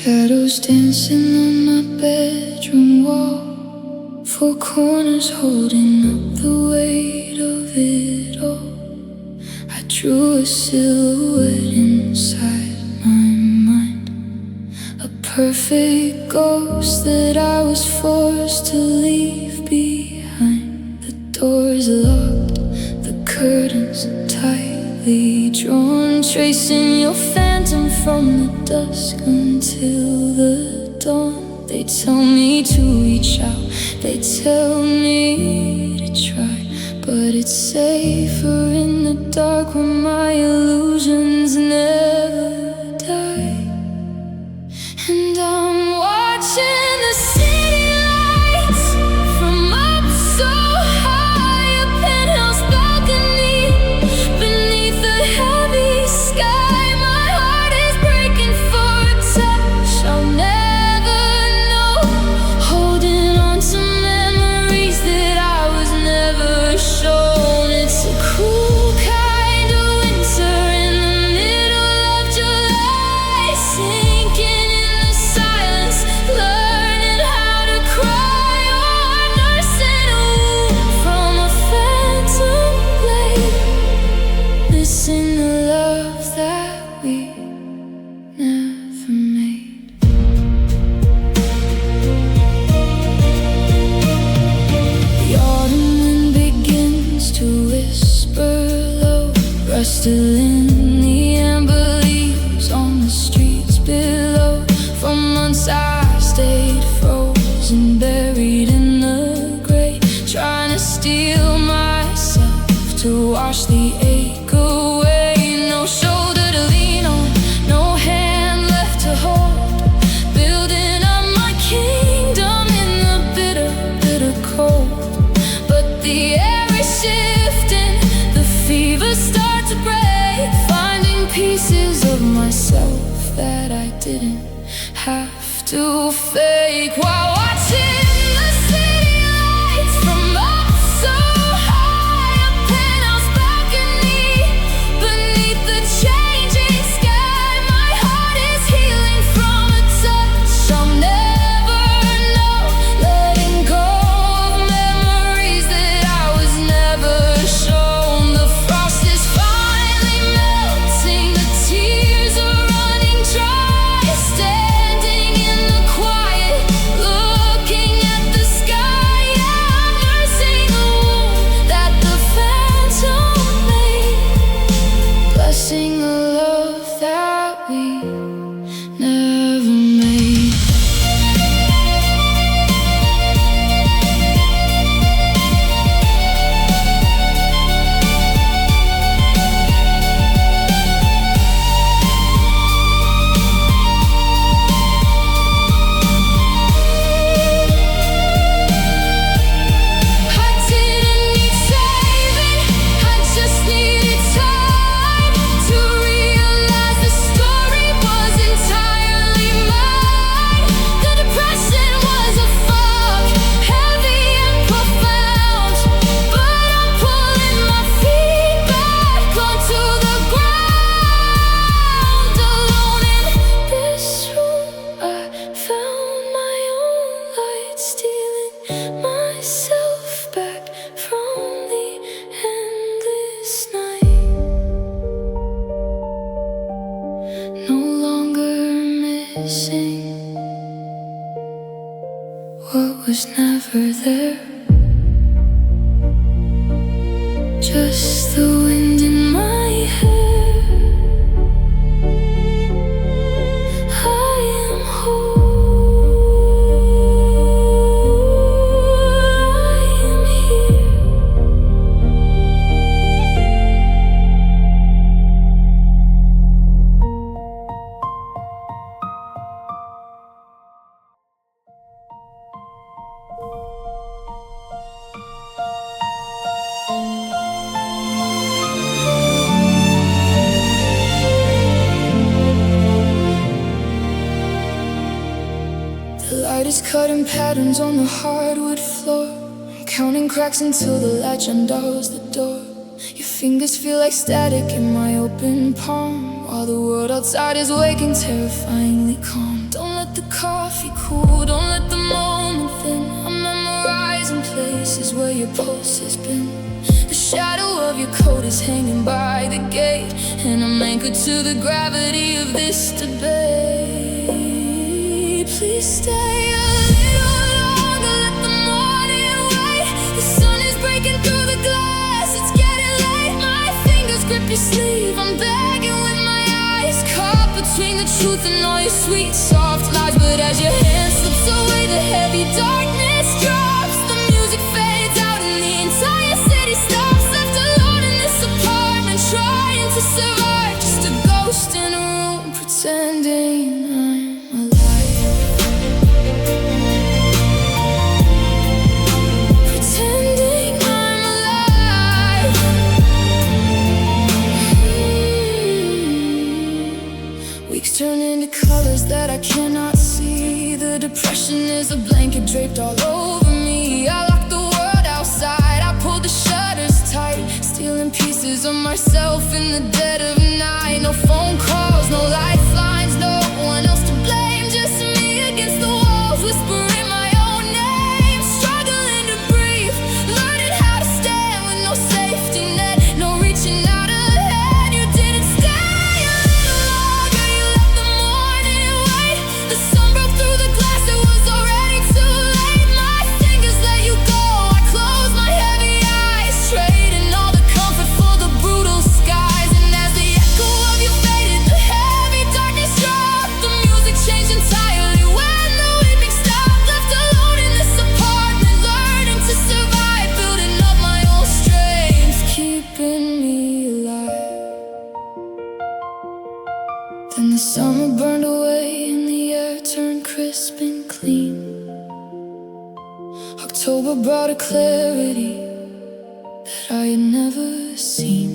Shadows dancing on my bedroom wall, four corners holding up the weight of it all. I drew a silhouette inside my mind, a perfect ghost that I was forced to leave behind. The door's locked, the curtains tightly drawn, tracing your phantom from the dusk until the dawn. They tell me to reach out, they tell me to try, but it's safer in the dark when my illusions never die. And I'm watching the city lights from up so high, a penthouse balcony beneath the heavy sky. My heart is breaking for a touch I'll never know, holding on to memories that I was never shown. It's a cool kind of winter in the middle of July, sinking in the silence, learning how to cry. Oh, I'm nursing a wound from a phantom blade, missing the love that we never made. The autumn wind begins to whisper low, rustling the amber leaves on the streets below. For months I stayed frozen, buried in the gray, trying to steel myself to wash the ache away. No shoulder to lean on, no hand left to hold, building up my kingdom in the bitter, bitter cold. But the air is shifting, the fever starts to break, finding pieces of myself that I didn't have to fake, while watching the city lights from up so high, a penthouse balcony beneath the changing sky. My heart is healing from a touch I'll never know, letting go of memories that I was never shown. The frost is finally melting, the tears are running dry, standing in the quiet, looking at the sky. Yeah, I'm nursing a wound that the phantom made, blessing a love that we never made. I didn't need saving, I just needed time to realize the story was entirely mine. The depression was a fog, heavy and profound, but I'm pulling my feet back onto the ground. Alone in this room, I found my own light, stealing myself back from the endless night. No longer missing what was never there, just the wind in my hair. I am whole, I am here. The light is cutting patterns on the hardwood floor, counting cracks until the latch undoors the door. Your fingers feel like static in my open palm, while the world outside is waking, terrifyingly calm. Don't let coffee cool, don't let the moment thin. I'm memorizing places where your pulse has been. The shadow of your coat is hanging by the gate, and I'm anchored to the gravity of this debate. Please stay a little longer, let the morning wait. The sun is breaking through the glass, it's getting late. My fingers grip your sleeve, I'm begging with my eyes caught between the truth and all your sweet, soft lies. But as your hand slips away, the heavy darkness drops. The music fades out and the entire city stops. Left alone in this apartment, trying to survive. Just a ghost in a room, pretending I'm alive. Pretending I'm alive. Weeks turn into colors that I cannot see. The depression is a blanket draped all over me. I lock the world outside, I pull the shutters tight, stealing pieces of myself in the dead of night. No phone calls, no lifelines, no one else to blame. Just me against the walls, whispering my own name. Struggling to breathe, learning how to stand with no safety net, no reaching out ahead. You didn't stay a little longer, you let the morning wait. The sun broke through the glass, it was already too late. My fingers let you go, I close my heavy eyes, trading all the comfort for the brutal skies. And as the echo of you faded, the heavy darkness dropped. The music changed entirely when the weeping stopped. Left alone in this apartment, learning to survive, building up my own strength, keeping me alive. Then the summer burned away and the air turned crisp and clean. October brought a clarity that I had never seen.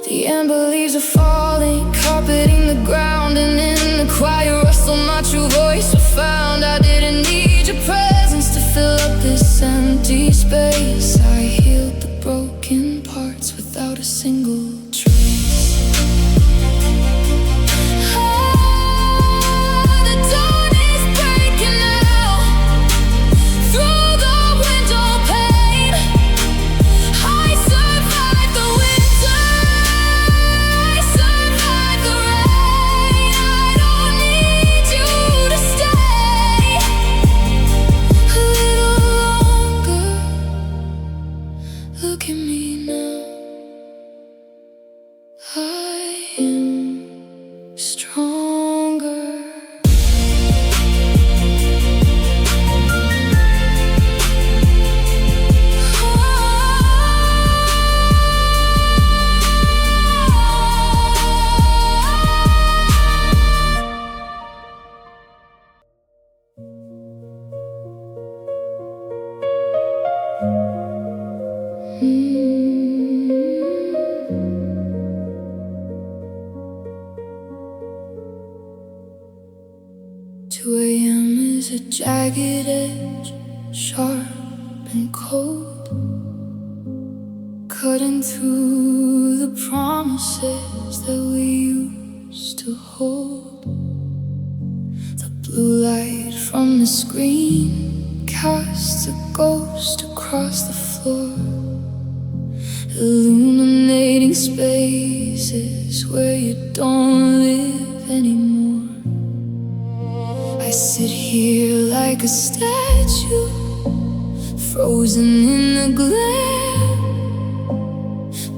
The amber leaves are falling, carpeting the ground, and in the quiet rustle my true voice was found. I didn't need your presence to fill up this empty space. I healed the broken parts without a single trace. The dawn is breaking now through the window pane. I survived the winter, I survived the rain. I don't need you to stay a little longer. Look at me now, I am stronger. Two a.m. is a jagged edge, sharp and cold, cutting through the promises that we used to hold. The blue light from the screen casts a ghost across the floor, illuminating spaces where you don't live anymore. I sit here like a statue, frozen in the glare,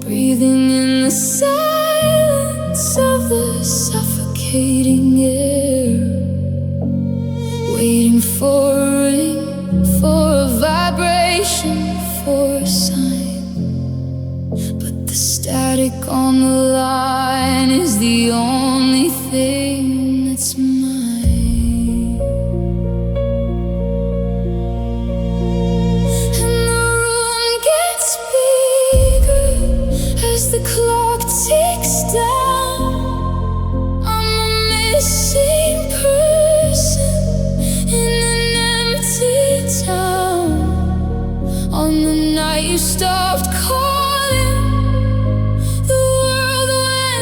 breathing in the silence of the suffocating air, waiting for a ring, for a vibration, for a sign. But the static on the line is the only thing that's mine. As the clock ticks down, I'm a missing person in an empty town. On the night you stopped calling, the world went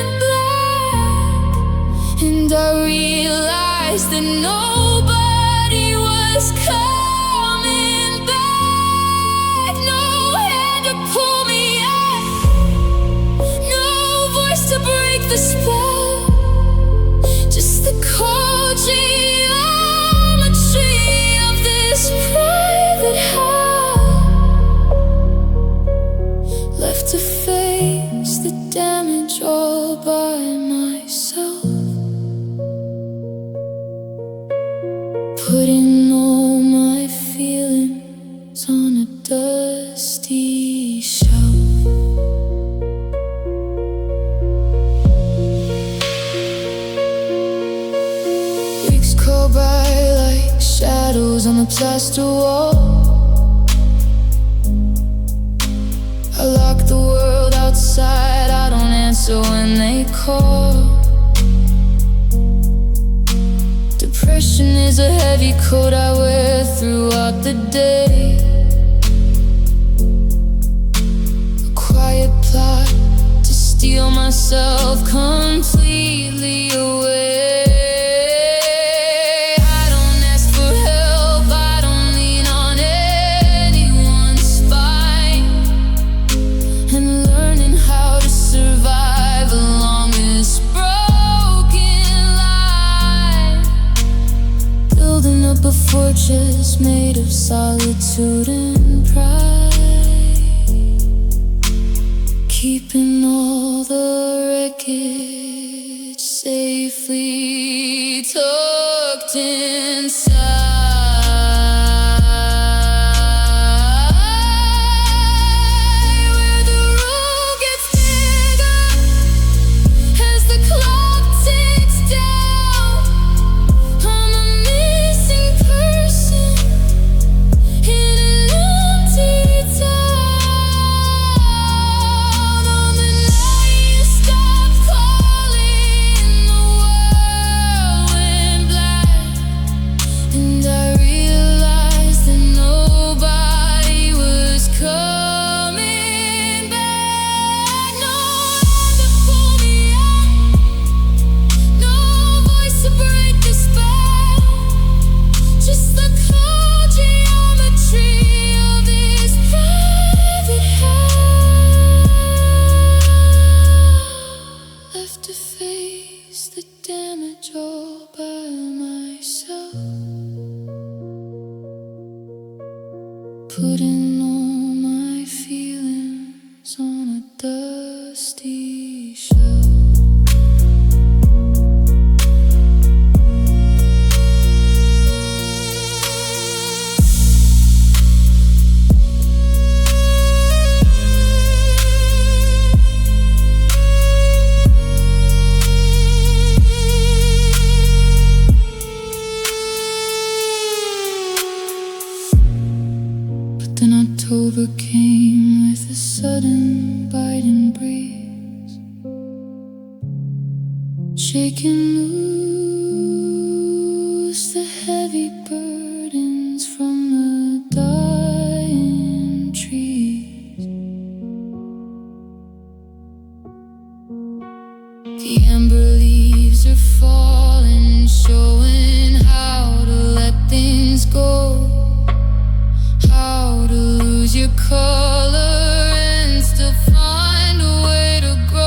damage all by myself, putting all my feelings on a dusty shelf. Weeks go by like shadows on the plaster wall. I lock the world outside, I don't answer when they call. Depression is a heavy coat I wear throughout the day, a quiet plot to steal myself completely away. A fortress made of solitude and pride, keeping all the wreckage safely tucked inside. To face the damage all by myself, putting all my feelings on a dusty shelf. Then October came with a sudden biting breeze, shaking loose the heavy burdens from the dying trees. The amber leaves are falling, showing how to let things go, how to lose your color and still find a way to grow.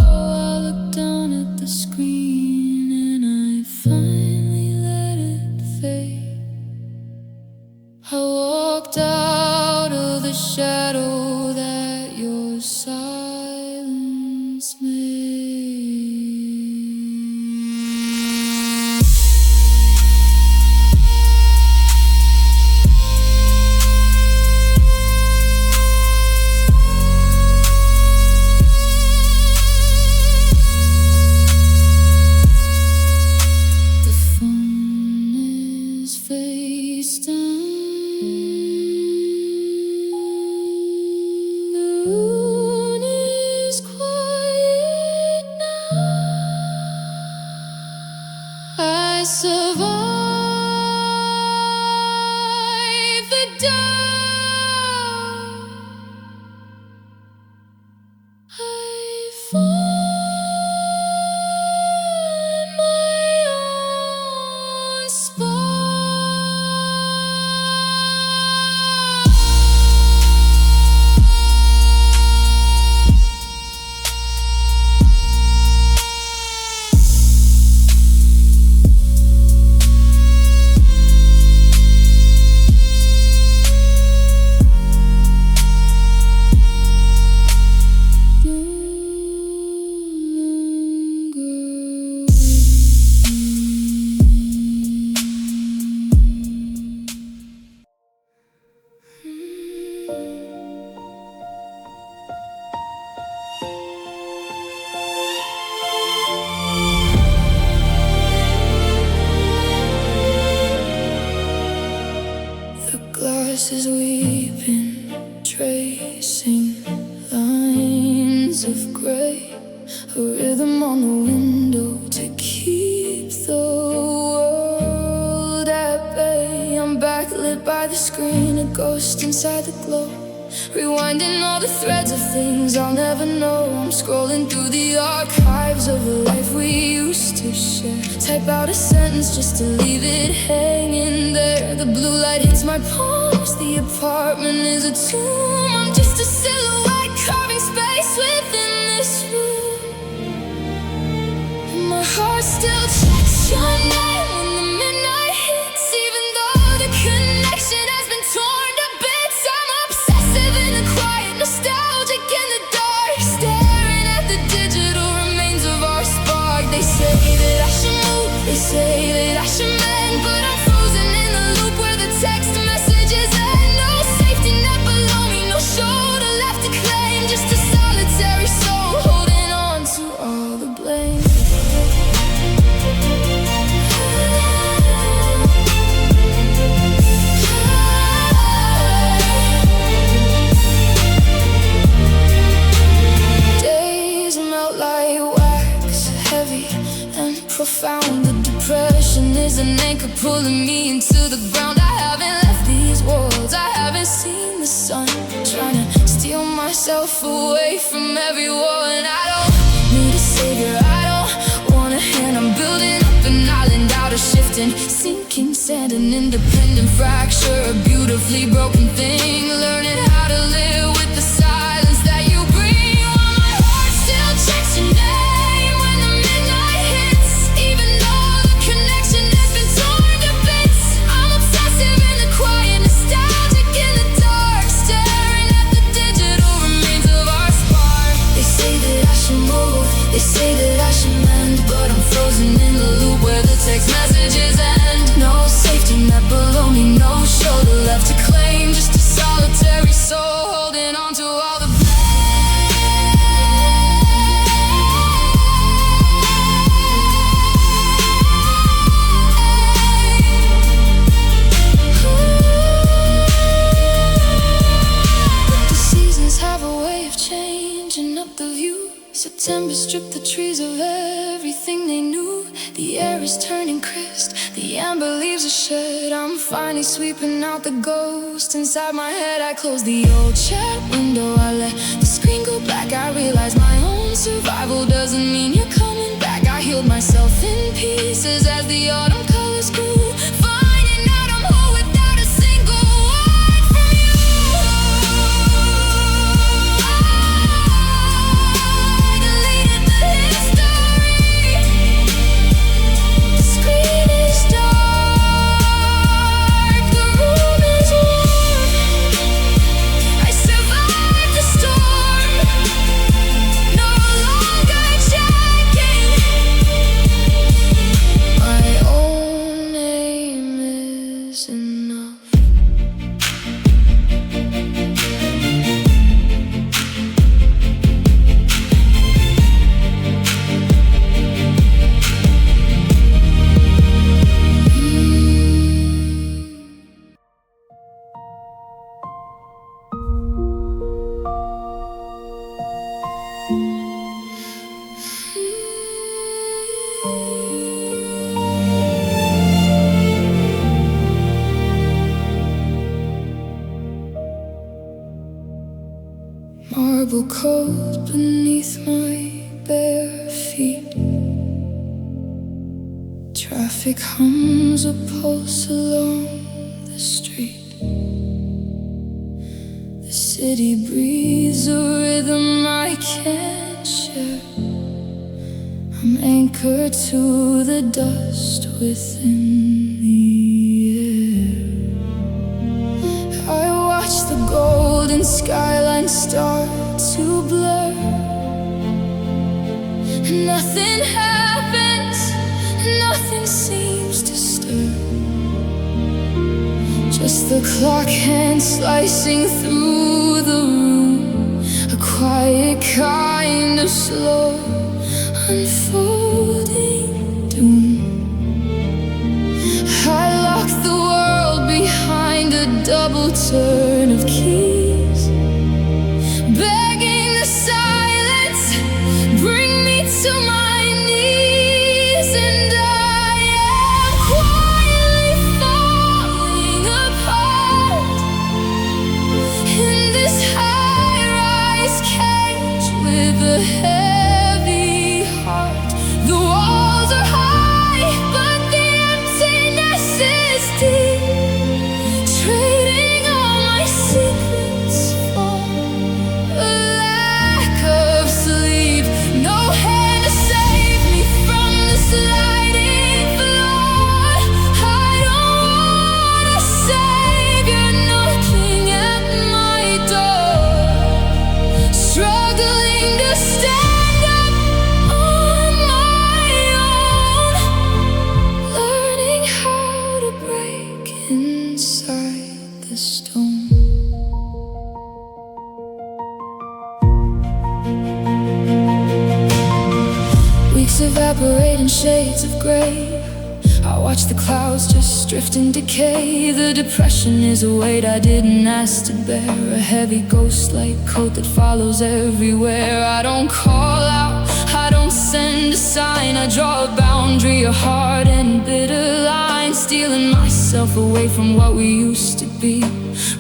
I look down at the screen and I finally let it fade. I walked out of the shadow that your silence made. tracing lines of gray, a rhythm on the window to keep the world at bay. I'm backlit by the screen, a ghost inside the glow, rewinding all the threads of things I'll never know. I'm scrolling through the archives of a life we used to share. Type out a sentence just to leave it hanging there. The blue light hits my palms, the apartment is a tomb. I'm just a silhouette carving space within this room. And my heart still checks your name when the midnight hits, even though the connection has been torn to bits. I'm obsessive in the quiet, nostalgic in the dark, staring at the digital remains of our spark. They say that I should move, they say that I should mend, but I'm frozen in the loop where the text messages end. No safety net below me, no shoulder left to claim, just a solitary soul holding on to all the blame. Days melt like wax, heavy and profound. The depression is an anchor pulling me into the ground. I haven't left these walls, I haven't seen the sun, trying to steal myself away from everyone. And I don't need a savior, I don't want a hand. I'm building up an island out of shifting, sinking sand, an independent fracture, a beautifully broken thing, learning how to live with the silence that you bring. While my heart still checks your name when the midnight hits, even though the connection has been torn to bits. I'm obsessive in the quiet, nostalgic in the dark, staring at the digital remains of our spark. They say that I should move, they say that I should mend, but I'm frozen in the loop where the text messages end. No safety net below me, no shoulder left to claim, just a solitary soul holding on to all the have a way of changing up the view. September stripped the trees of everything they knew. The air is turning crisp, the amber leaves are shed. I'm finally sweeping out the ghost inside my head. I close the old chat window, I let the screen go black. I realize my own survival doesn't mean you're coming back. I healed myself in pieces as the autumn colors grew, finding out I'm whole without a single word from you. Marble cold beneath my bare feet. Traffic hums a pulse along the street. The city breathes a rhythm I can't share. I'm anchored to the dust within the air. I watch the golden skyline start to blur. Nothing happens, nothing seems to stir. Just the clock hand slicing through the room, a quiet kind of slow unfolding doom. I lock the world behind a double turn of keys, to my knees, and I am quietly falling apart in this high-rise cage with a heavy heart. The walls are high, but the emptiness is deep, trading all my secrets for a lack of sleep. No hand to save me from the sliding floor. I don't want a savior knocking at my door, struggling to stand up on my own, learning how to break inside the stone. Weeks evaporate in shades of gray. I watch the clouds just drift and decay. The depression is a weight I didn't ask to bear, a heavy ghost-like coat that follows everywhere. I don't call out, I don't send a sign. I draw a boundary, a hard and bitter line, stealing myself away from what we used to be,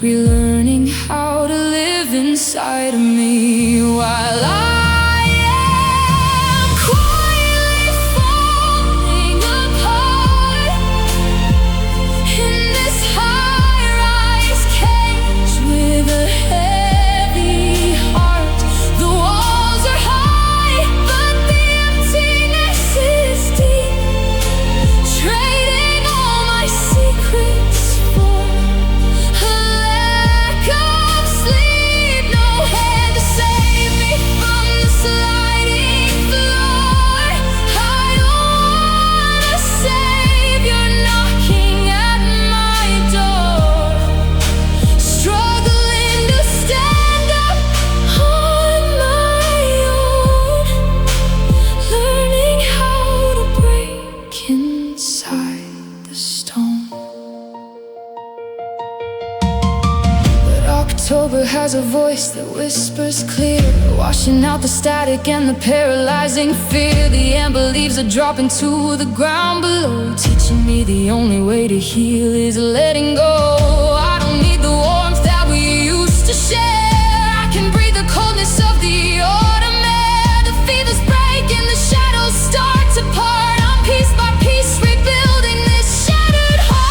relearning how to live inside of me while I am quietly falling apart in this high-rise cage with a heavy heart. The walls are high, but the emptiness is deep, trading all my secrets for a lack of sleep. No hand to save me from the sliding floor. I don't want a savior knocking at my door, struggling to stand up on my own, learning how to break inside the stone. But October has a voice that whispers clear, washing out the static and the paralyzing fear. The amber leaves are dropping to the ground below, teaching me the only way to heal is letting go. I don't need the warmth that we used to share. I can breathe the coldness of the autumn air. The fever's break and the shadows start to part. I'm piece by piece rebuilding this shattered heart.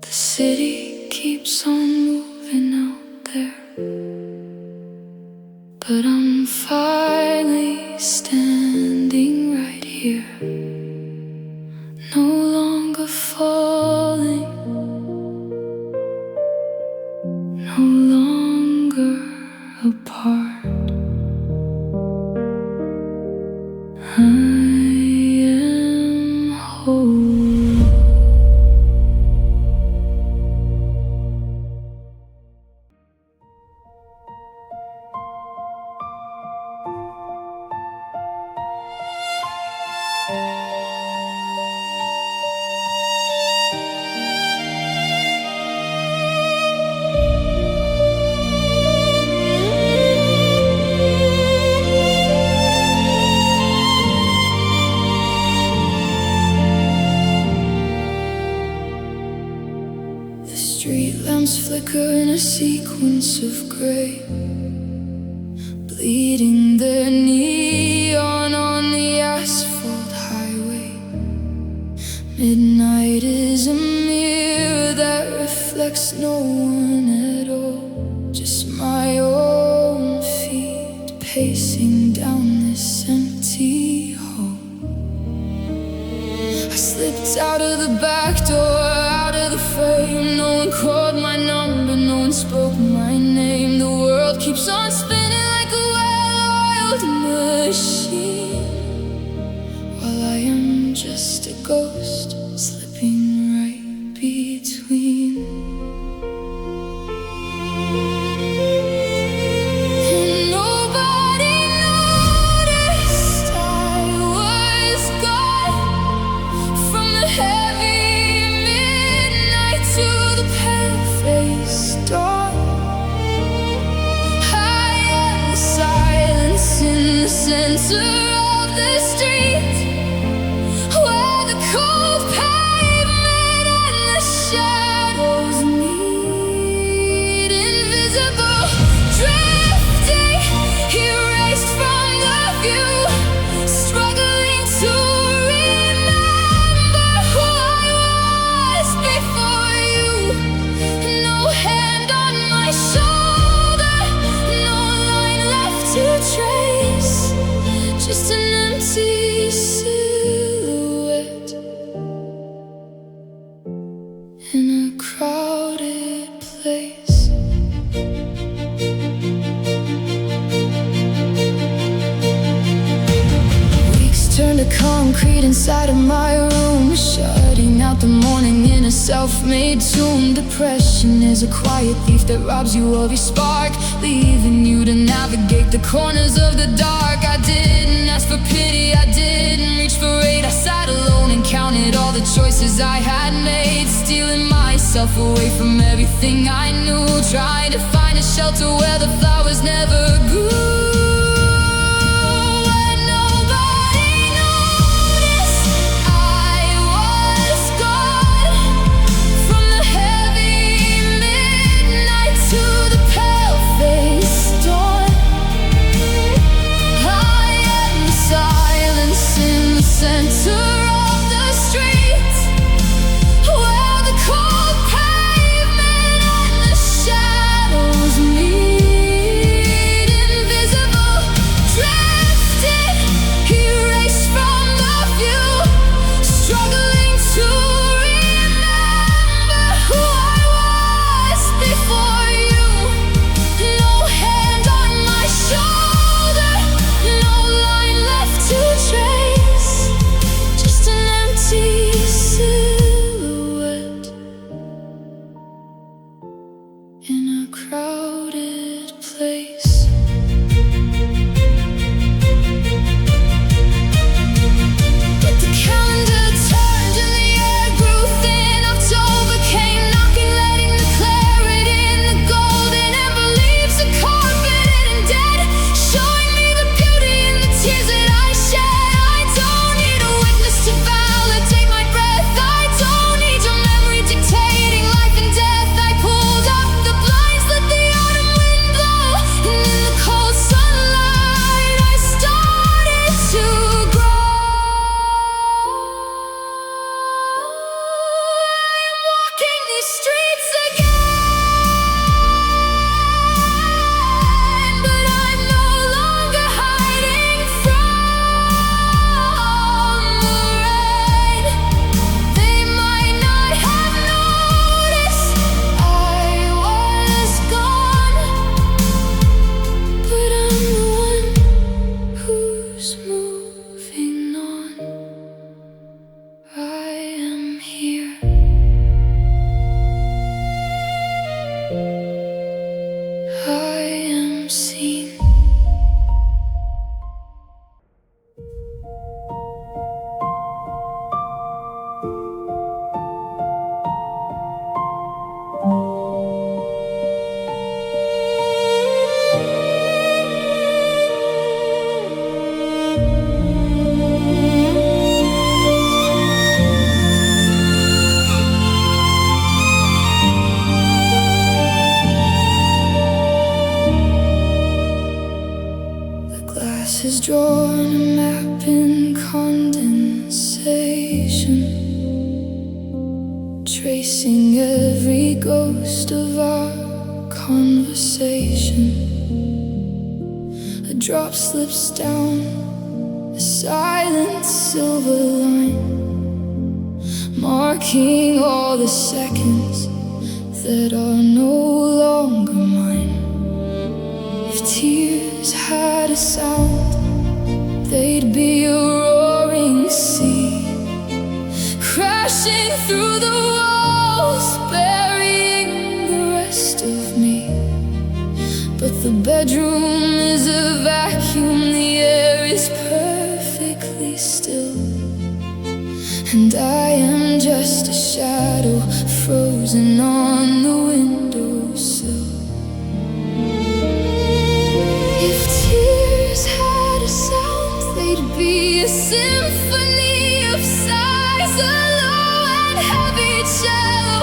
The city keeps on moving out there, but I'm finally standing right here, no longer falling, no longer apart. I am whole. Street lamps flicker in a sequence of gray, bleeding their neon on the asphalt highway. Midnight is a mirror that reflects no one at all, just my own feet pacing down this empty hall. I slipped out of the back door, out of the frame. No one called my number, no one spoke my name. The world keeps on spinning like a well-oiled machine, while I am just a ghost slipping right center of the street, where the cold pavement and the shadows meet. Invisible, drifting, erased from the view, struggling to remember who I was before you. No hand on my shoulder, no line left to trace, just an empty silhouette in a crowded place. Weeks turn to concrete inside of my room, shutting out the morning in a self-made tomb. Depression is a quiet thief that robs you of your spark, leaving you to navigate the corners of the dark. I didn't ask for pity, I didn't reach for aid. I sat alone and counted all the choices I had made, stealing myself away from everything I knew, trying to find a shelter where the flowers never grew. When nobody noticed, I was gone. From the heavy midnight to the pale-faced dawn, I am the silence in the center of the street, where the cold pavement and the shadows meet. Invisible, drifted, erased from the view, struggling to remember who I was before you. No hand on my shoulder, no line left to trace, just an empty silhouette in a crowded place. But the calendar turned and the air grew thin. October came knocking, letting the clarity in. The golden amber leaves are carpeted and dead, showing me the beauty in the tears that I shed. I don't need a witness to validate my breath, I don't need your memory dictating life and death. I pulled up the blinds, let the autumn wind blow, and in the cold sunlight I started to grow. I'm walking these streets again, but I'm no longer hiding from the rain. They might not have noticed I was gone, but I'm the one who's moving on. I am here. I am seen. The glass has drawn a map in condensation, tracing every ghost of our conversation. A drop slips down a silent silver line, marking all the seconds that are no longer mine. If tears had a sound, they'd be a roaring sea, crashing through the walls, burying the rest of me. But the bedroom is a vacuum, the air is perfectly still, and I am just a shadow frozen on the windowsill. If tears had a sound, symphony of sighs, a low and heavy cello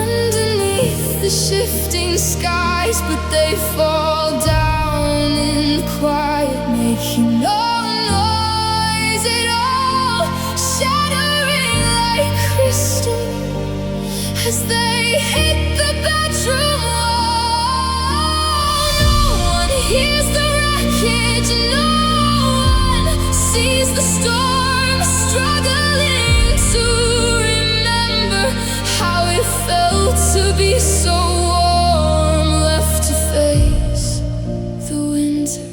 underneath the shifting skies, but they fall down in quiet, making no noise at all, shattering like crystal as they hit the bedroom wall. No one hears the wreckage, no one sees the storm, struggling to remember how it felt to be so warm, left to face the winter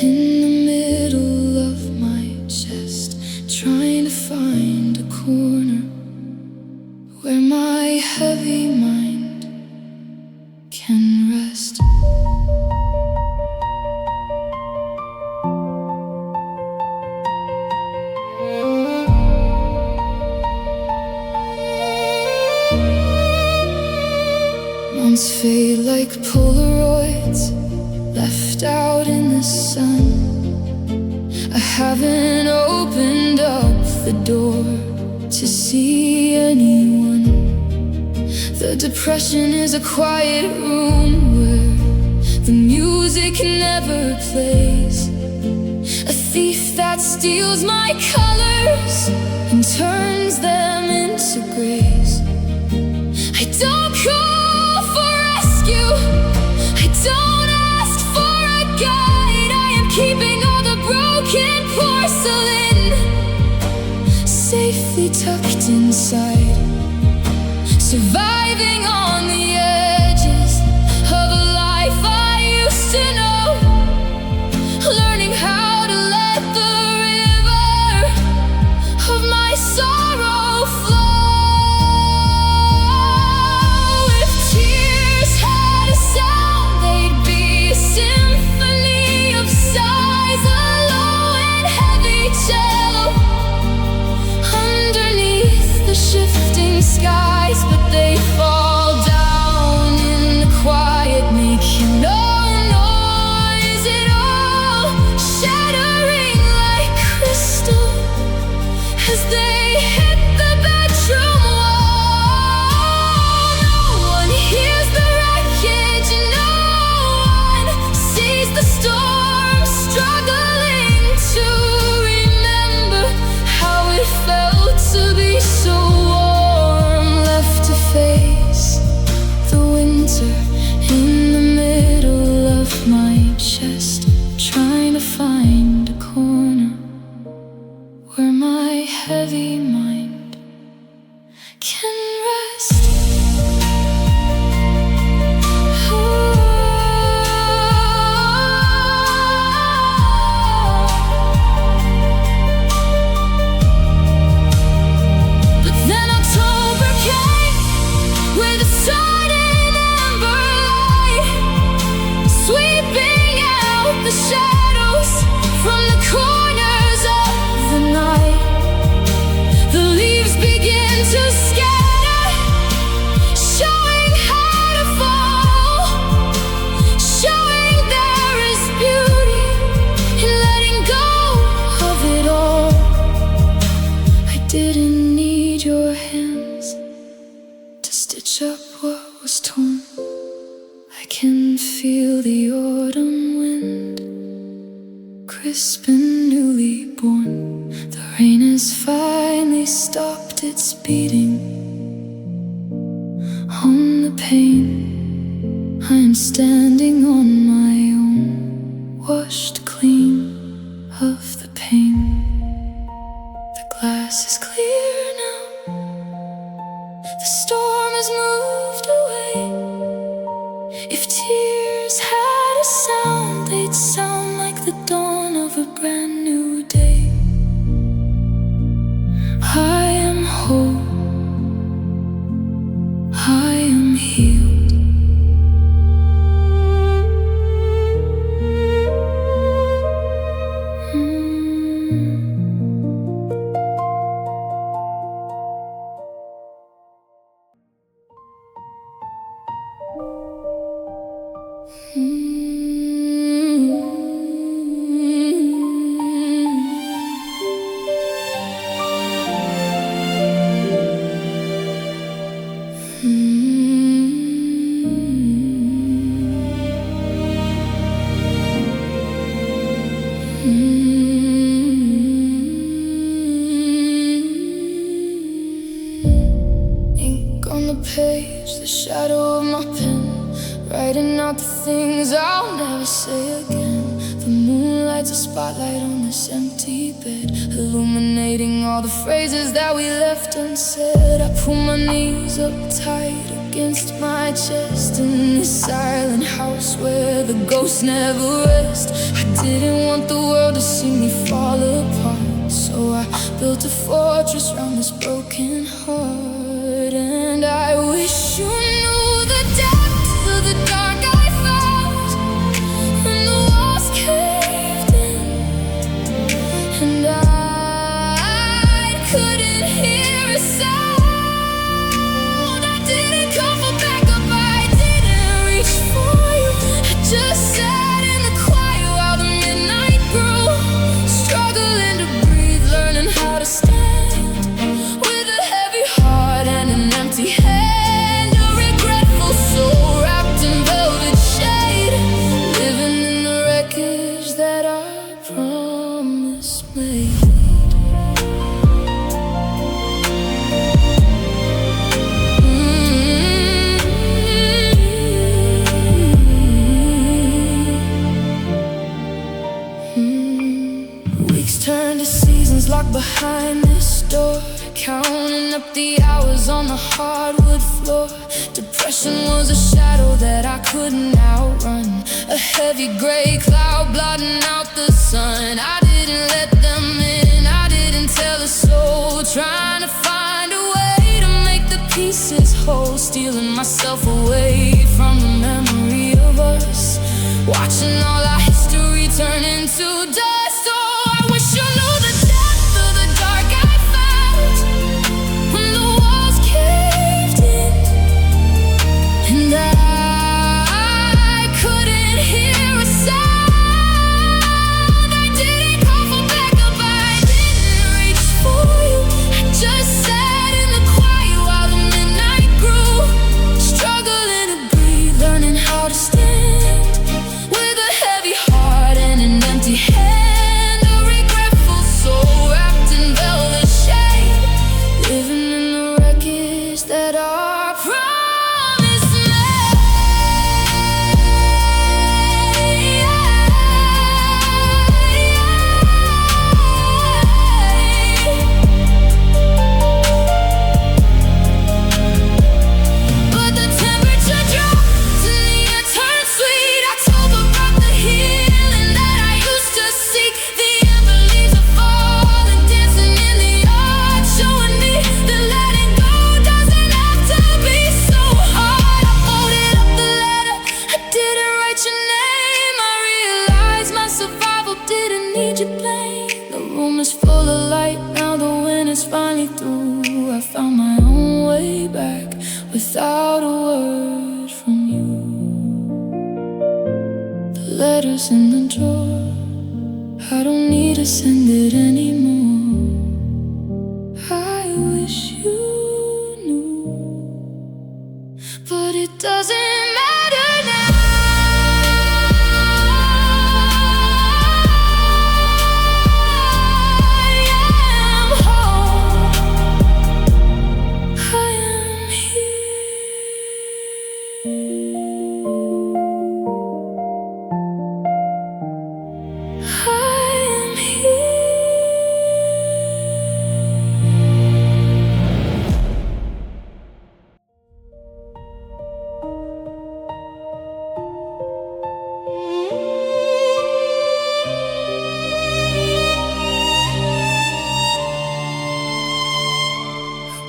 in the middle of my chest, trying to find a corner where my heavy mind can rest. Months fade like Polaroids left out in the sun. I haven't opened up the door to see anyone. The depression is a quiet room where the music never plays, a thief that steals my colors and turns them into grays. I don't call for rescue, I don't ask for a guide. I am keeping all the broken porcelain safely tucked inside, surviving on the edges of a life I used to know, learning how to let the river of my sorrow flow. If tears had a sound, they'd be a symphony of sighs, a low and heavy cello underneath the shifting skies, but they fall down in the quiet, making no noise at all, shattering like crystal as they hit the bedroom wall. No one hears the wreckage, no one sees the storm, struggling to remember how it felt to be so warm, left to face the winter in the middle of my chest, trying to find a corner where my heavy mind can rest. But then October came with a sudden amber light, sweeping out the shadows from the corners of the night. The leaves begin to scatter, showing how to fall, showing there is beauty in letting go of it all. I didn't need your hands to stitch up what was torn. I can feel the autumn wind, crisp and newly born. The rain has finally stopped its beating on the pane. I am standing on my own, washed clean of the pain. The glass is clear now, the storm has moved away. If tears had a sound, they'd sound like the dawn of a brand new day. I am whole, I am healed. page, the shadow of my pen, writing out the things I'll never say again. The moonlight's a spotlight on this empty bed, illuminating all the phrases that we left unsaid. I pull my knees up tight against my chest in this silent house where the ghosts never rest. I didn't want the world to see me fall apart, so I built a fortress round this broken heart. And I wish you knew the depth of the dark I found when the walls caved in, and I couldn't hear a sound. I didn't come for backup, I didn't reach for you. I just sat in the quiet while the midnight grew, struggling to breathe, learning how to stand with a heavy heart and an empty hand, a regretful soul wrapped in velvet shade, living in the wreckage that our promise made. Weeks turn to seasons locked behind this door, counting up the hours on the hardwood floor. Depression was a shadow that I couldn't outrun, a heavy gray cloud blotting out the sun. I didn't let them in, I didn't tell a soul, trying to find a way to make the pieces whole, stealing myself away from the memory of us, watching all our history turn into dust. Oh, I wish you knew the depth of the dark I found when the walls caved in, and I couldn't hear a sound. I didn't call for backup, I didn't reach for you. I just sat in the quiet while the midnight grew, struggling to breathe, learning how to stand with a heavy heart and an empty hand, a regretful soul wrapped in velvet shade, living in the wreckage that our promise made. But the temperature dropped and the air turned sweet. October brought the healing that I used to seek. The amber leaves are falling, dancing in the yard, showing me that letting go doesn't have to be so hard. I folded up the letter, I didn't write your name. I realized my survival didn't need your blame. The room is full of light now, the wind is finally through. I found my own way back without a word from you. The letter's in the drawer, I don't need to send it anymore. I wish you knew, but it doesn't matter now. I am home, I am here. I am here.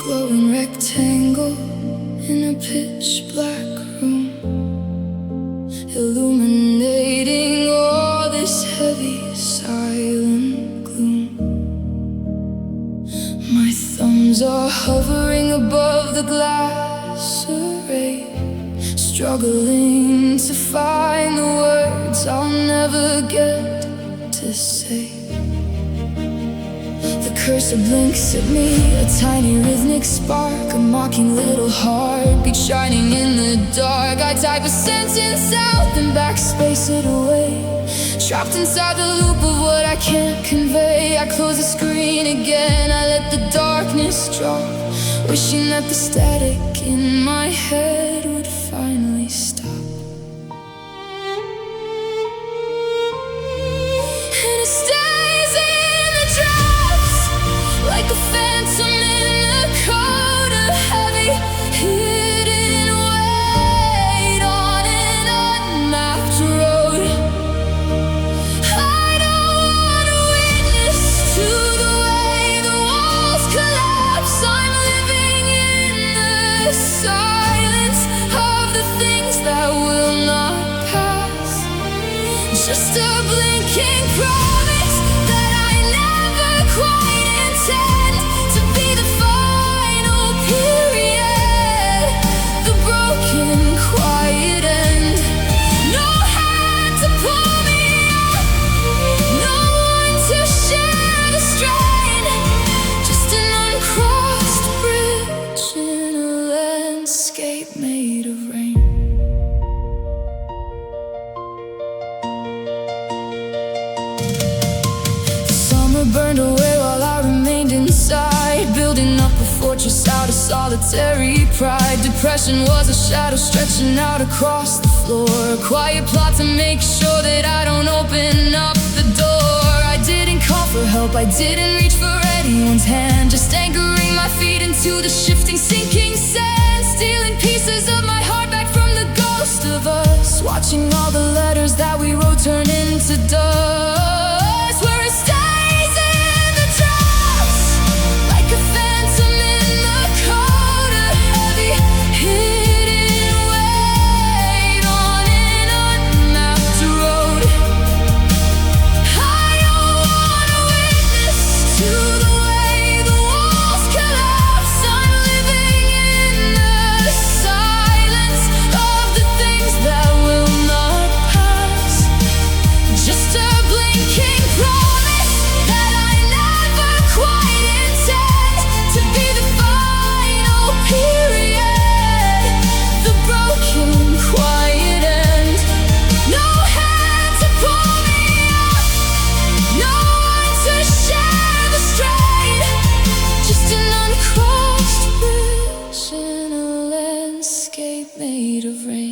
Glowing rectangle in a pitch black room, illuminating all this heavy silent gloom. My thumbs are hovering above the glass array, struggling to find the words I'll never get to say. The cursor blinks at me, a tiny rhythmic spark, a mocking little heartbeat shining in the dark. I type a sentence out, then backspace it away, trapped inside the loop of what I can't convey. I close the screen again, I let the darkness drop, wishing that the static in my head would finally stop. And it stays in the drops, like a phantom in a coat of heavy hidden weight on an unmapped road. I don't want a witness to the way the walls collapse. I'm living in the silence of the things that will not pass. Just a blinking promise that I never quite intend to be the final period, the broken, quiet end. No hand to pull me up, no one to share the strain, just an uncrossed bridge in a landscape made of rain. Burned away while I remained inside, building up a fortress out of solitary pride. Depression was a shadow stretching out across the floor, a quiet plot to make sure that I don't open up the door. I didn't call for help, I didn't reach for anyone's hand, just anchoring my feet into the shifting, sinking sand, stealing pieces of my heart back from the ghost of us, watching all the letters that we wrote turn into dust. Where it stays made of rain.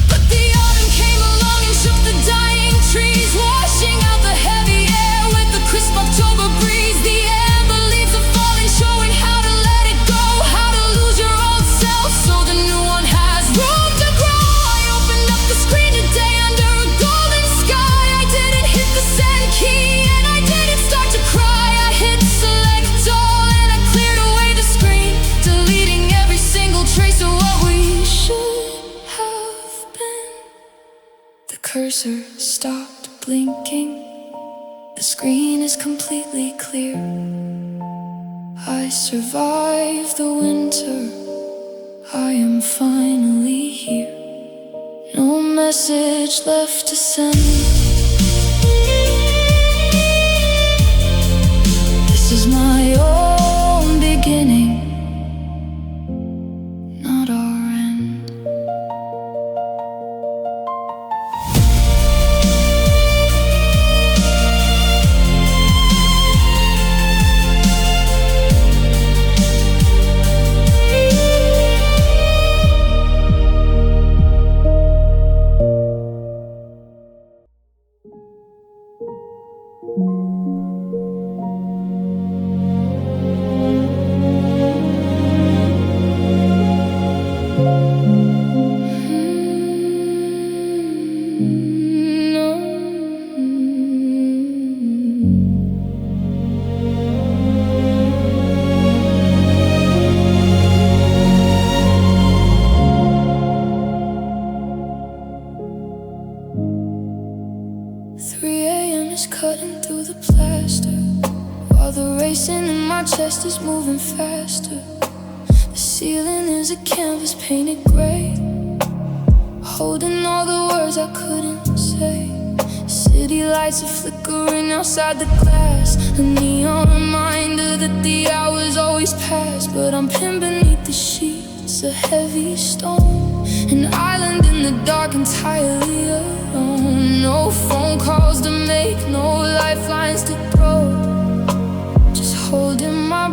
But the autumn came along and shook the dying trees, washing out the heavy air with the crisp October breeze. The amber leaves are falling, showing how to let it go, how to lose your old self so the new one has room to grow. I opened up the screen today under a golden sky. I didn't hit the send key and I didn't start to cry. I hit select all and I cleared away the screen, deleting every single trace of what we should have been. The cursor stopped blinking, the screen is completely clear. I survived the winter, I am finally here. No message left to send. This is my own beginning, not our end. Cutting through the plaster, while the racing in my chest is moving faster. The ceiling is a canvas painted gray, holding all the words I couldn't say. City lights are flickering outside the glass, a neon reminder that the hours always pass. But I'm pinned beneath the sheets, a heavy stone, an island in the dark, entirely alone. No phone calls to make, no lifelines to throw, just holding my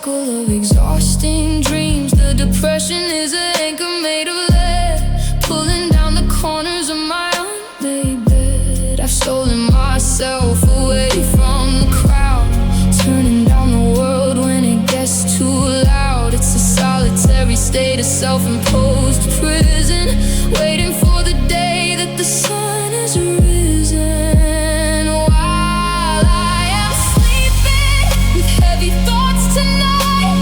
cycle of exhausting dreams. The depression is an anchor made of lead, pulling down the corners of my unmade bed. I've stolen myself away from the crowd, turning down the world when it gets too loud. It's a solitary state of self-imposed prison, waiting for the day that the sun is risen. While I am sleeping with heavy thoughts tonight,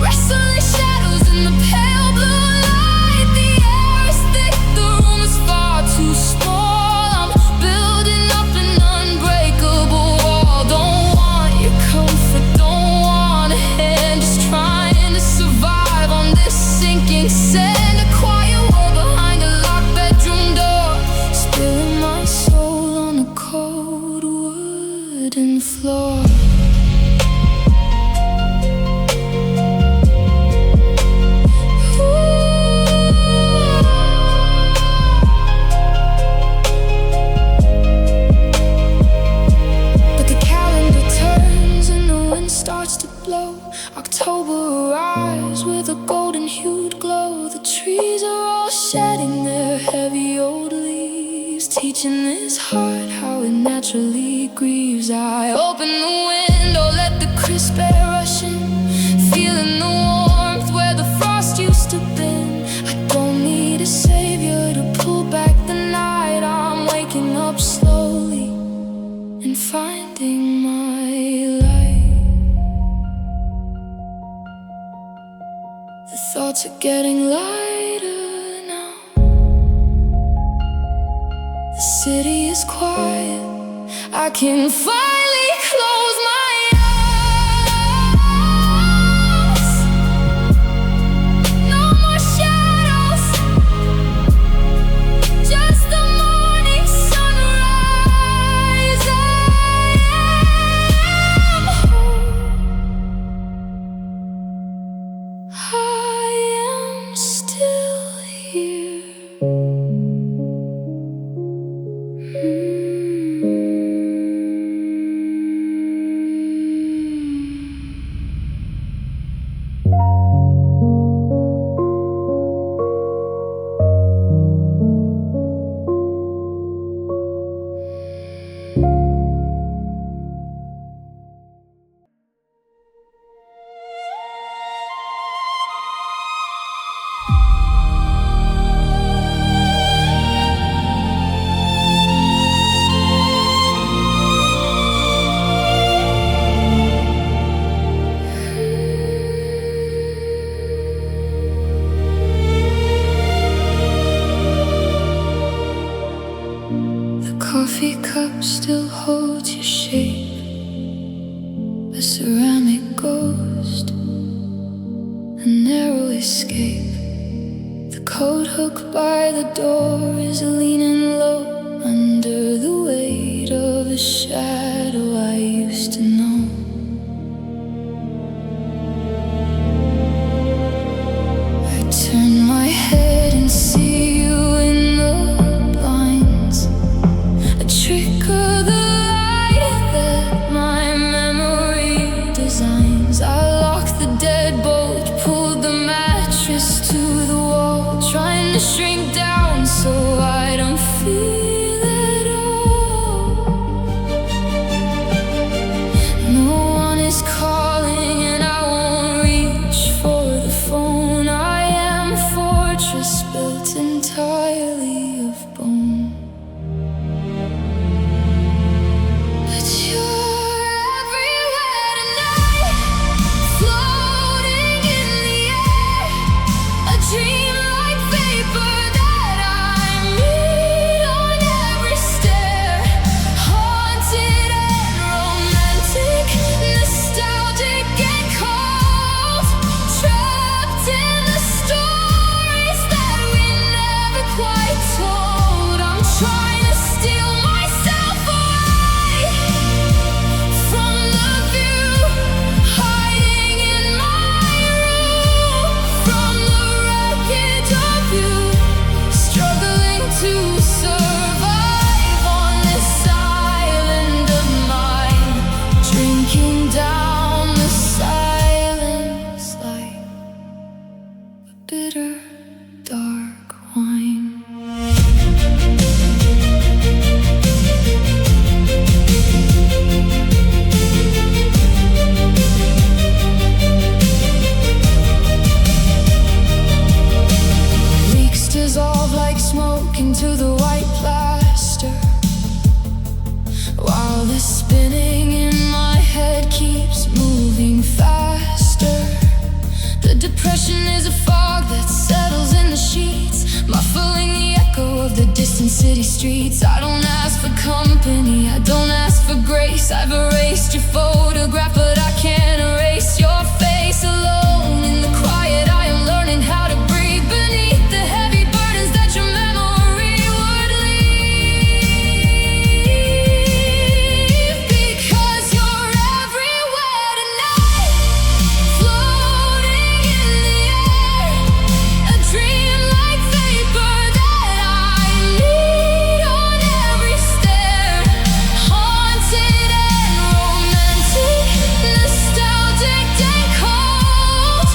restless shadows in the pale blue light. The air is thick, the room is far too small. I'm building up an unbreakable wall. Don't want your comfort, don't want a hand, just trying to survive on this sinking sand. A quiet war behind a locked bedroom door, spilling my soul on the cold wooden floor. Starts to blow. October arrives with a golden-hued glow. The trees are all shedding their heavy old leaves, teaching this heart how it naturally grieves. I open the window, let the crisp air rush in, feeling the warmth where the frost used to been. I don't need a savior to pull back the night. I'm waking up slowly and finding my light. The thoughts are getting lighter now. The city is quiet, I can finally close my eyes. No more shadows, just the morning sunrise. I am home. I am still here. Coffee cup still holds your shape, a ceramic ghost, a narrow escape. The coat hook by the door is leaning low under the weight of a shadow I used to know. I turn my head and see you in the blinds, a trick of the light that my memory designs. I locked the deadbolt, pulled the mattress to the wall, trying to shrink down so I don't feel at all. No one is calling and I won't reach for the phone. I am a fortress built entirely of bone. But you're everywhere tonight, floating in the air, a dream like vapor. to the white plaster, while the spinning in my head keeps moving faster. The depression is a fog that settles in the sheets, muffling the echo of the distant city streets. I don't ask for company, I don't ask for grace. I've erased your photograph, but I can't erase your face. Alone in the quiet, I am learning how to breathe beneath the heavy burdens that your memory would leave. Because you're everywhere tonight, floating in the air, a dream like vapor that I need on every stair. Haunted and romantic, nostalgic and cold,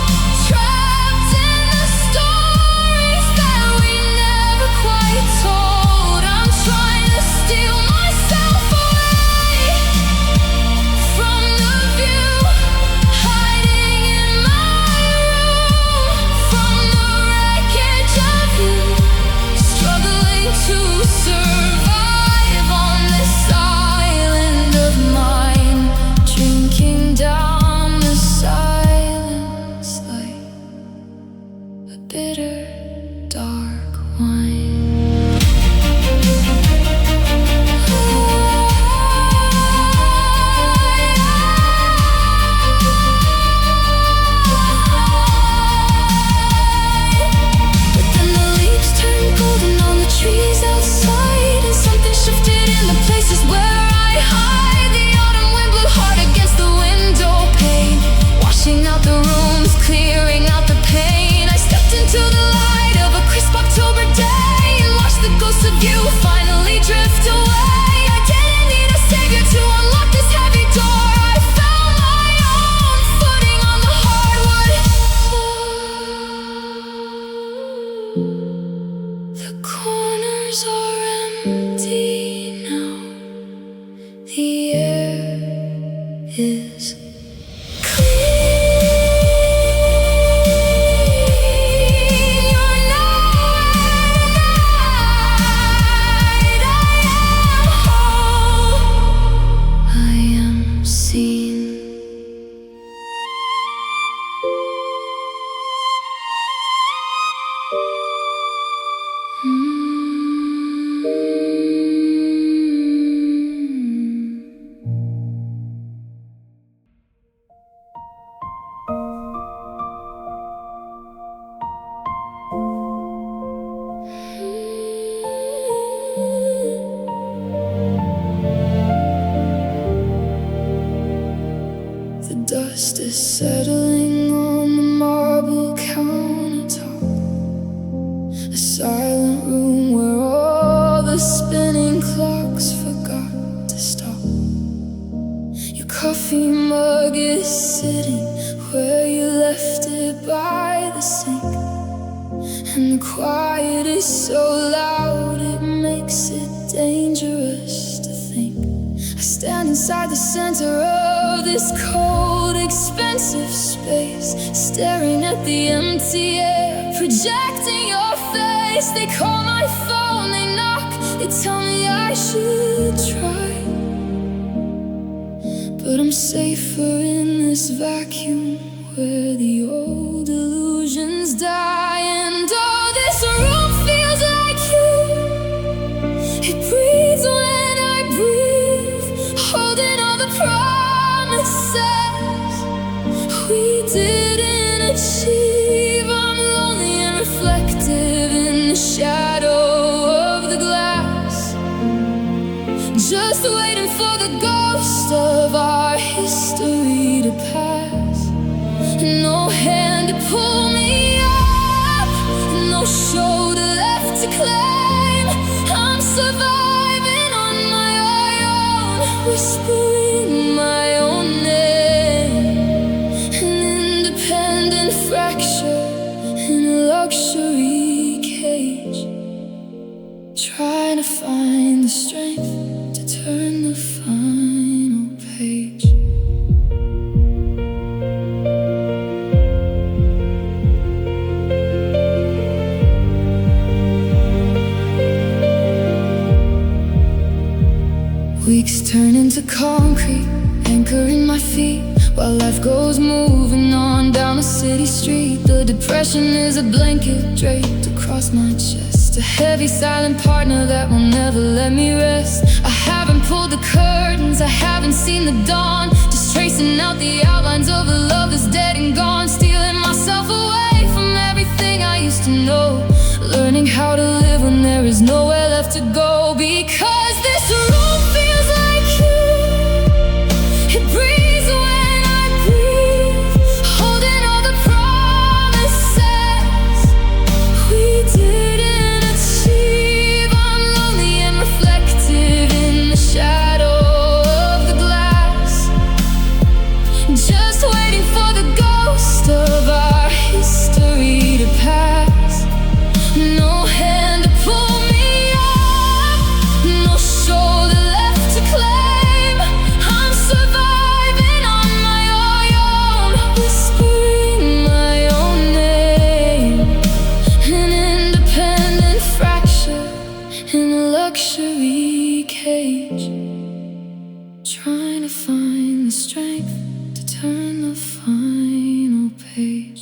trapped in the stories that we never quite told. I'm trying to steal myself away from the view, hiding in my room, from the wreckage of you, struggling to survive on this island of mine, drinking down the silence like a bitter, dark wine. But then the leaves turn golden on the trees outside, and something shifted in the places where I hide. The autumn wind blew hard against the window pane, washing out the rooms, clearing out the pain. I stepped into the light of a crisp October day and watched the ghosts of you finally drift away. I didn't need a savior to unlock this heavy door. I found my own footing on the hardwood floor. The corners are empty now, the air is clean. You're nowhere tonight. I am whole, I am seen. The dust is settling on the marble countertop, a silent room where all the spinning clocks forgot to stop. Your coffee mug is sitting where you left it by the sink, and the quiet is so loud it makes it dangerous to think. I stand inside the center of this cold, expensive space, staring at the empty air, projecting your face. They call my phone, they knock, they tell me I should try, but I'm safer in this vacuum where the old illusions die. And oh, this room feels like you, it breathes when I breathe, holding all the promises we didn't achieve. I'm lonely and reflective in the shadow of the glass, just waiting for the ghost of our history to pass. No hand to pull me up, no shoulder left to claim. I'm surviving on my own, whispering my own name. An independent fracture in a luxury cage, trying to find the strength to turn the final page. into concrete, anchoring my feet while life goes moving on down a city street. The depression is a blanket draped across my chest, a heavy silent partner that will never let me rest. I haven't pulled the curtains, I haven't seen the dawn, just tracing out the outlines of a love that's dead and gone. Stealing myself away from everything I used to know, learning how to live when there is nowhere left to go. Because this room feels like you, it breathes when I breathe, holding all the promises we didn't achieve. I'm lonely and reflective in the shadow of the glass, just waiting for the ghost of our history to pass. No hand to pull me up, no shoulder left to claim. I'm surviving on my own, whispering my own name. An independent fracture in a luxury cage, trying to find the strength to turn the final page.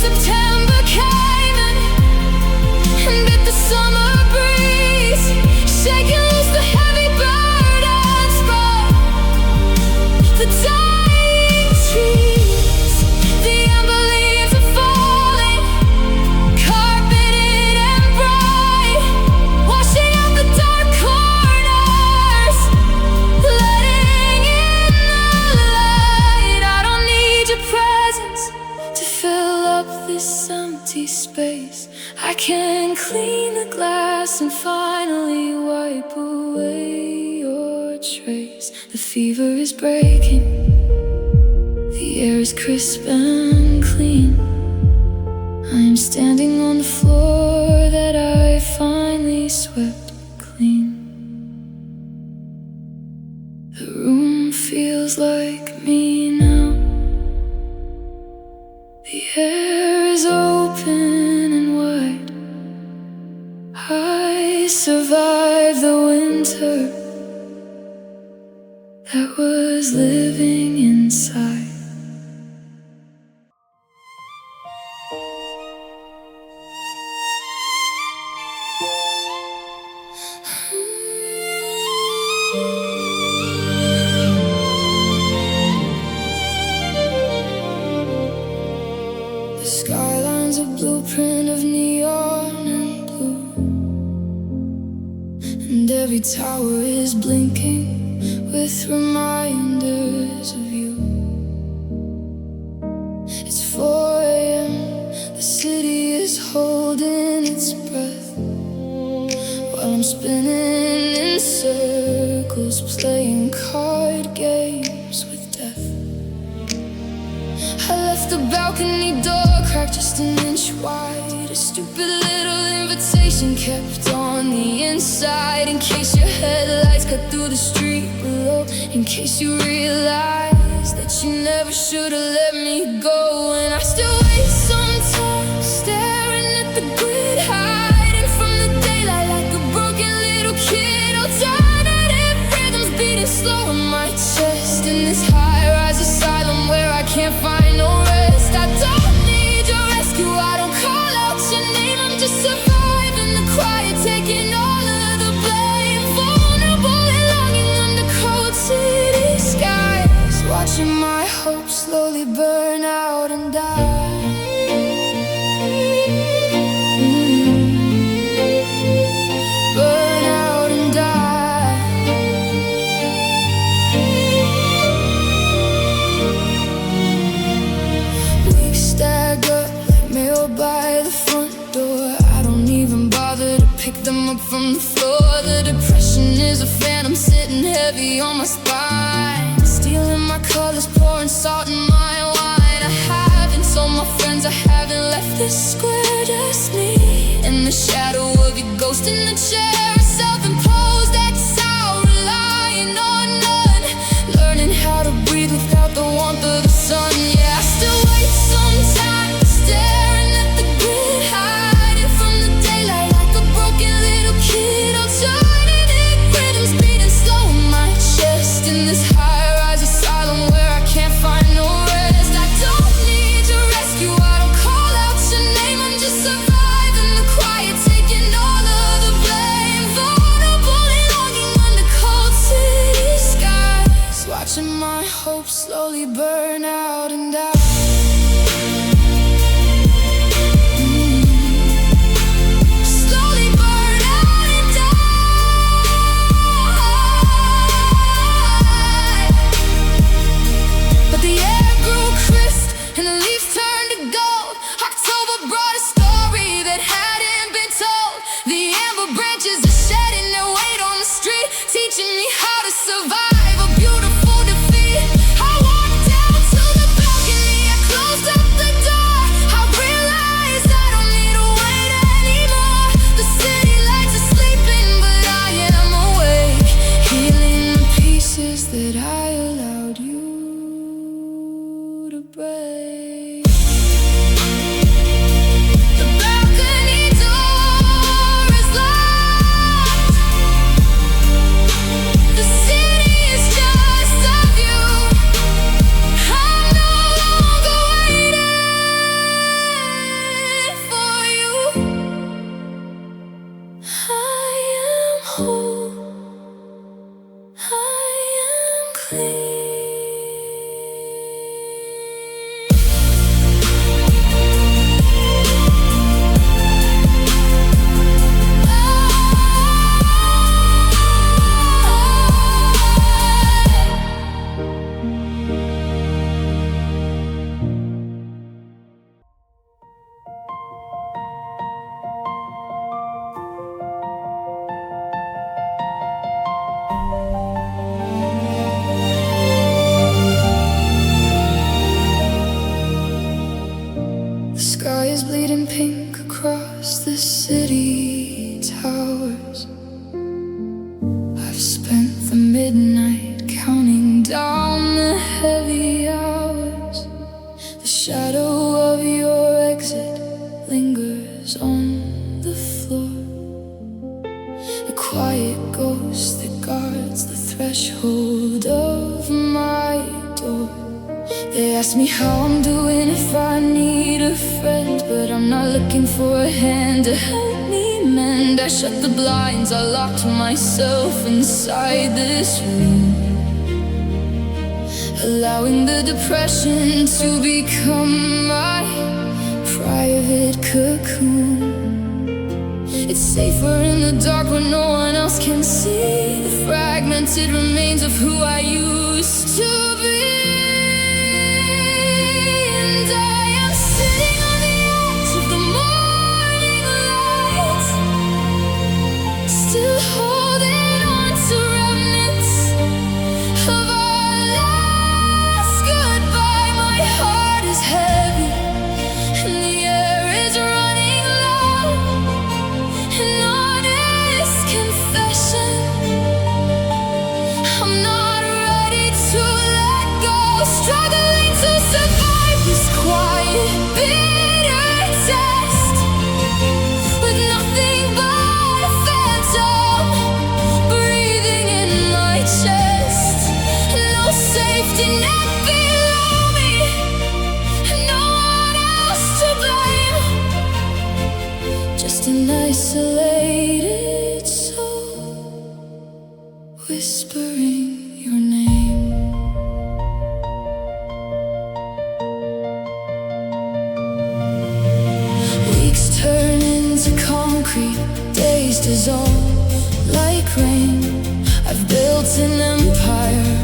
September came and bit the summer breeze, shaking loose the heavy burdens from the dying trees. The amber leaves are falling, carpeted and bright, washing out the dark corners, letting in the light. I don't need your presence to fill up this empty space. I can clean the glass and finally wipe away your trace. The fever is breaking, the air is crisp and clean. I am standing on the floor that I finally swept clean. The room feels like me now, the air is open and wide. I survived the winter that was living inside. The skyline's a blueprint of neon and blue, and every tower is blinking with reminders of you. It's 4 a.m., the city is holding its breath, while I'm spinning in circles, playing card games with death. I left the balcony door cracked just an inch wide, a stupid little invitation kept on the inside, in case your headlights cut through the street below, in case you realize that you never should have let me go. And I still wait sometimes, staring at the grid, hiding from the daylight like a broken little kid. Alternative rhythms beating slow in my chest, in this high-rise asylum where I can't find no rest. I don't need your rescue, I don't call out your name, I'm just surviving the quiet, taking all of the blame. Vulnerable and longing under cold city skies, watching my hope slowly burn out and die. Burn out and die. Weeks stagger like mail by the front door. I don't even bother to pick them up from the floor. The depression is a phantom sitting heavy on my spine, stealing my colors, pouring salt in my wine. I haven't told my friends, I haven't left this square, just me and the shadow of your ghost in the chair. A self-imposed exile, relying on none, learning how to breathe without the warmth of the sun. Yeah, I still wait sometimes, staring at the grid, hope slowly burn out and die. Slowly burn out and die. But the air grew crisp and the leaves turned to gold. October brought a story that hadn't been told. The amber branches are shedding their weight on the street, teaching me how to survive. That I allowed you to break. The balcony door is locked. The city is just of you. I'm no longer waiting for you. I am whole. The sky is bleeding pink across the city towers. I've spent the midnight counting down the heavy hours. The shadow of your exit lingers on the floor, a quiet ghost that guards the threshold of my door. They ask me how I'm doing, if I need a friend, but I'm not looking for a hand to help me mend. I shut the blinds, I locked myself inside this room, allowing the depression to become my private cocoon. It's safer in the dark where no one else can see the fragmented remains of who I used to be. Still holding on to remnants of our last goodbye. My heart is heavy and the air is running low. An honest confession, I'm not ready to let go. Struggling to survive this quiet, bitter test with nothing but breathing in my chest. No safety net below me, no one else to blame. Just an isolated soul whispering your name. Weeks turn into concrete, days dissolve like rain. I've built an empire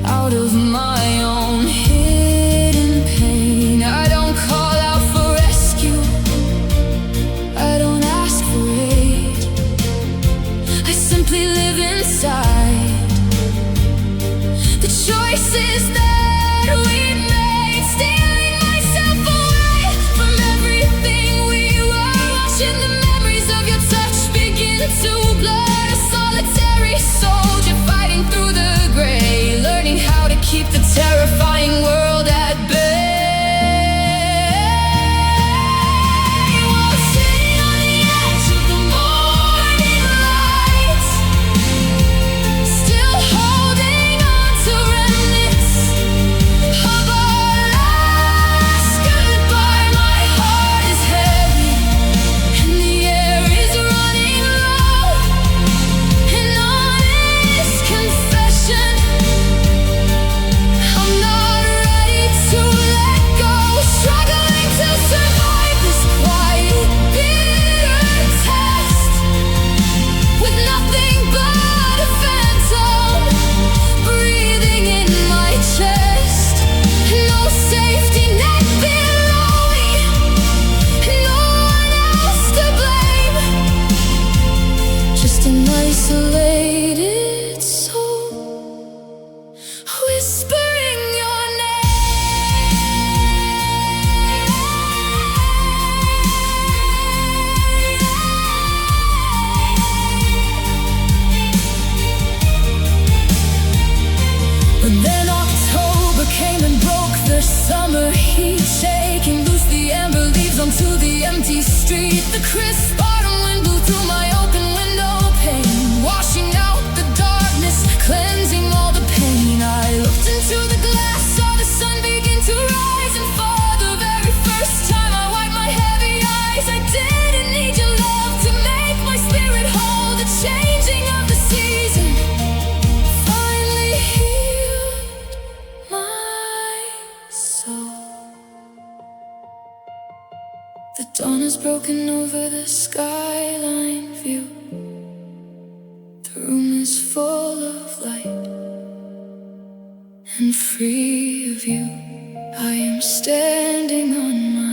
out of my own hidden pain. I don't call out for rescue, I don't ask for aid. I simply live inside the choices that we made, stealing myself away from everything we were. Watching the memories of your touch begin whispering your name. But then October came and broke the summer heat, shaking loose the amber leaves onto the empty street. The crisp autumn wind blew through my open window pane, washing out the darkness, cleansing all the pain. I looked into the glass, saw the sun begin to rise, and for the very first time I wiped my heavy eyes. I didn't need your love to make my spirit whole. The changing of the season finally healed my soul. The dawn has broken over the skyline view. The room is full of light, and free of you, I am standing on my